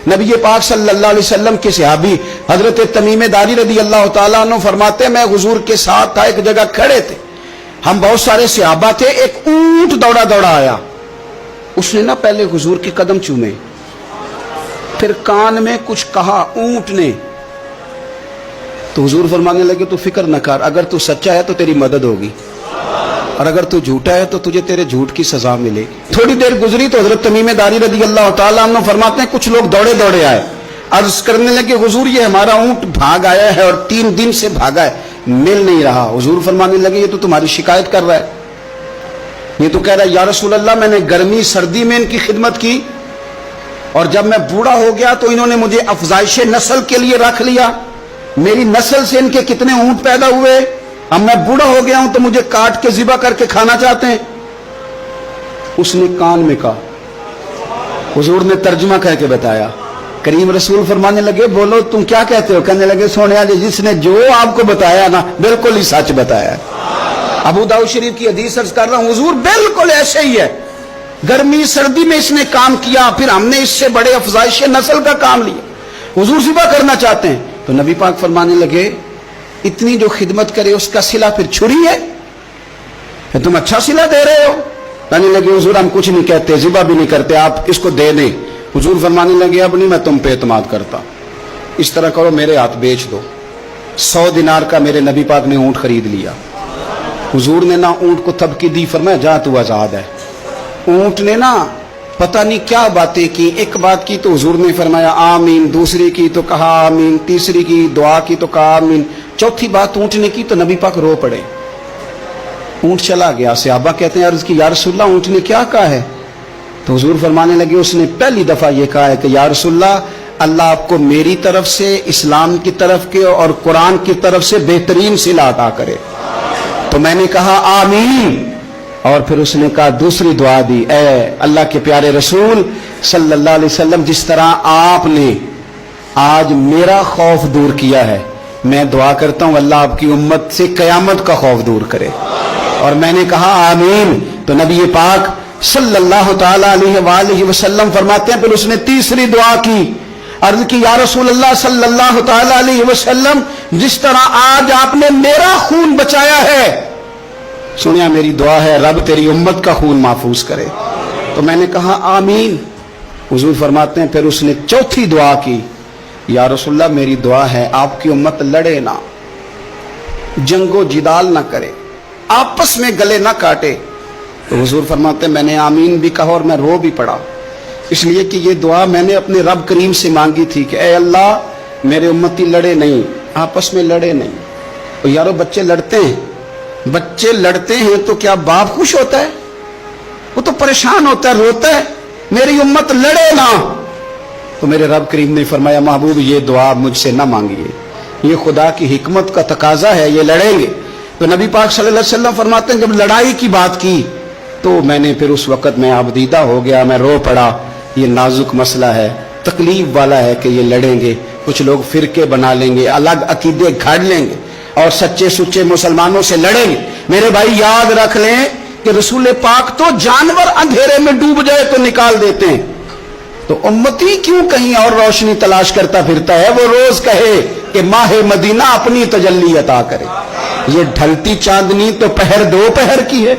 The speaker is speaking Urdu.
نبی پاک صلی اللہ علیہ وسلم کے صحابی حضرت تمیم داری رضی اللہ تعالیٰ عنہ فرماتے ہیں میں حضور کے ساتھ تھا، ایک جگہ کھڑے تھے، ہم بہت سارے صحابہ تھے، ایک اونٹ دوڑا دوڑا آیا، اس نے نہ پہلے حضور کے قدم چومے، پھر کان میں کچھ کہا اونٹ نے، تو حضور فرمانے لگے تو فکر نہ کر، اگر تو سچا ہے تو تیری مدد ہوگی، اور اگر تو جھوٹا ہے تو تجھے تیرے جھوٹ کی سزا ملے گی۔ تھوڑی دیر گزری تو حضرت تمیم داری رضی اللہ تعالیٰ عنہ فرماتے ہیں کچھ لوگ دوڑے دوڑے آئے، عرض کرنے لگے حضور یہ ہمارا اونٹ بھاگ آیا ہے اور 3 دن سے بھاگا ہے، مل نہیں رہا۔ حضور فرمانے لگے یہ تو تمہاری شکایت کر رہا ہے، یہ تو کہہ رہا ہے یا رسول اللہ میں نے گرمی سردی میں ان کی خدمت کی، اور جب میں بوڑھا ہو گیا تو انہوں نے مجھے افزائش نسل کے لیے رکھ لیا، میری نسل سے ان کے کتنے اونٹ پیدا ہوئے، اب میں بوڑھا ہو گیا ہوں تو مجھے کاٹ کے ذبح کر کے کھانا چاہتے ہیں۔ اس نے کان میں کہا، حضور نے ترجمہ کہہ کے بتایا، کریم رسول فرمانے لگے بولو تم کیا کہتے ہو؟ کہنے لگے سونیا جی جس نے جو آپ کو بتایا نا بالکل ہی سچ بتایا۔ ابو داؤد شریف کی حدیث عرض کر رہا ہوں، حضور بالکل ایسے ہی ہے، گرمی سردی میں اس نے کام کیا، پھر ہم نے اس سے بڑے افزائش نسل کا کام لیا، حضور ذبح کرنا چاہتے ہیں۔ تو نبی پاک فرمانے لگے اتنی جو خدمت کرے اس کا صلہ پھر چھری ہے، تم اچھا صلہ دے رہے ہو؟ کہنے لگے حضور ہم کچھ نہیں کہتے، ذبح بھی نہیں کرتے، آپ اس کو دے دیں۔ حضور فرمانے لگے اب نہیں میں تم پہ اعتماد کرتا، اس طرح کرو میرے ہاتھ بیچ دو۔ 100 دینار کا میرے نبی پاک نے اونٹ خرید لیا۔ حضور نے نہ اونٹ کو تھبکی دی، فرمایا جا تو آزاد ہے۔ اونٹ نے نا پتہ نہیں کیا باتیں کی، ایک بات کی تو حضور نے فرمایا آمین، دوسری کی تو کہا آمین، تیسری کی دعا کی تو کہا آمین، چوتھی بات اونٹ نے کی تو نبی پاک رو پڑے۔ اونٹ چلا گیا، صحابہ کہتے ہیں عرض کی یا رسول اللہ اونٹ نے کیا کہا ہے؟ تو حضور فرمانے لگے اس نے پہلی دفعہ یہ کہا ہے کہ یا رسول اللہ اللہ آپ کو میری طرف سے، اسلام کی طرف کے اور قرآن کی طرف سے بہترین صلہ عطا کرے۔ تو میں نے کہا آمین، اور پھر اس نے کہا دوسری دعا دی، اے اللہ کے پیارے رسول صلی اللہ علیہ وسلم جس طرح آپ نے آج میرا خوف دور کیا ہے، میں دعا کرتا ہوں اللہ آپ کی امت سے قیامت کا خوف دور کرے۔ اور میں نے کہا آمین۔ تو نبی پاک صلی اللہ تعالی علیہ وآلہ وسلم فرماتے ہیں پھر اس نے تیسری دعا کی، عرض کی یا رسول اللہ صلی اللہ تعالی علیہ وسلم جس طرح آج آپ نے میرا خون بچایا ہے، سنیا میری دعا ہے رب تیری امت کا خون محفوظ کرے۔ تو میں نے کہا آمین۔ حضور فرماتے ہیں پھر اس نے چوتھی دعا کی، یا رسول اللہ میری دعا ہے آپ کی امت لڑے نہ، جنگ و جدال نہ کرے، آپس میں گلے نہ کاٹے۔ تو حضور فرماتے ہیں میں نے آمین بھی کہا اور میں رو بھی پڑا، اس لیے کہ یہ دعا میں نے اپنے رب کریم سے مانگی تھی کہ اے اللہ میرے امتی لڑے نہیں، آپس میں لڑے نہیں۔ اور یارو بچے لڑتے ہیں، بچے لڑتے ہیں تو کیا باپ خوش ہوتا ہے؟ وہ تو پریشان ہوتا ہے، روتا ہے، میری امت لڑے نہ۔ تو میرے رب کریم نے فرمایا محبوب یہ دعا مجھ سے نہ مانگیے، یہ خدا کی حکمت کا تقاضا ہے، یہ لڑیں گے۔ تو نبی پاک صلی اللہ علیہ وسلم فرماتے ہیں جب لڑائی کی بات کی تو میں نے پھر اس وقت میں آبدیدہ ہو گیا، میں رو پڑا، یہ نازک مسئلہ ہے، تکلیف والا ہے کہ یہ لڑیں گے، کچھ لوگ فرقے بنا لیں گے، الگ عقیدے گھڑ لیں گے اور سچے سچے مسلمانوں سے لڑیں گے۔ میرے بھائی یاد رکھ لیں کہ رسول پاک تو جانور اندھیرے میں ڈوب جائے تو نکال دیتے ہیں، تو امتی کیوں کہیں اور روشنی تلاش کرتا پھرتا ہے؟ وہ روز کہے کہ ماہ مدینہ اپنی تجلی عطا کرے۔ یہ ڈھلتی چاندنی تو پہر دو پہر کی ہے،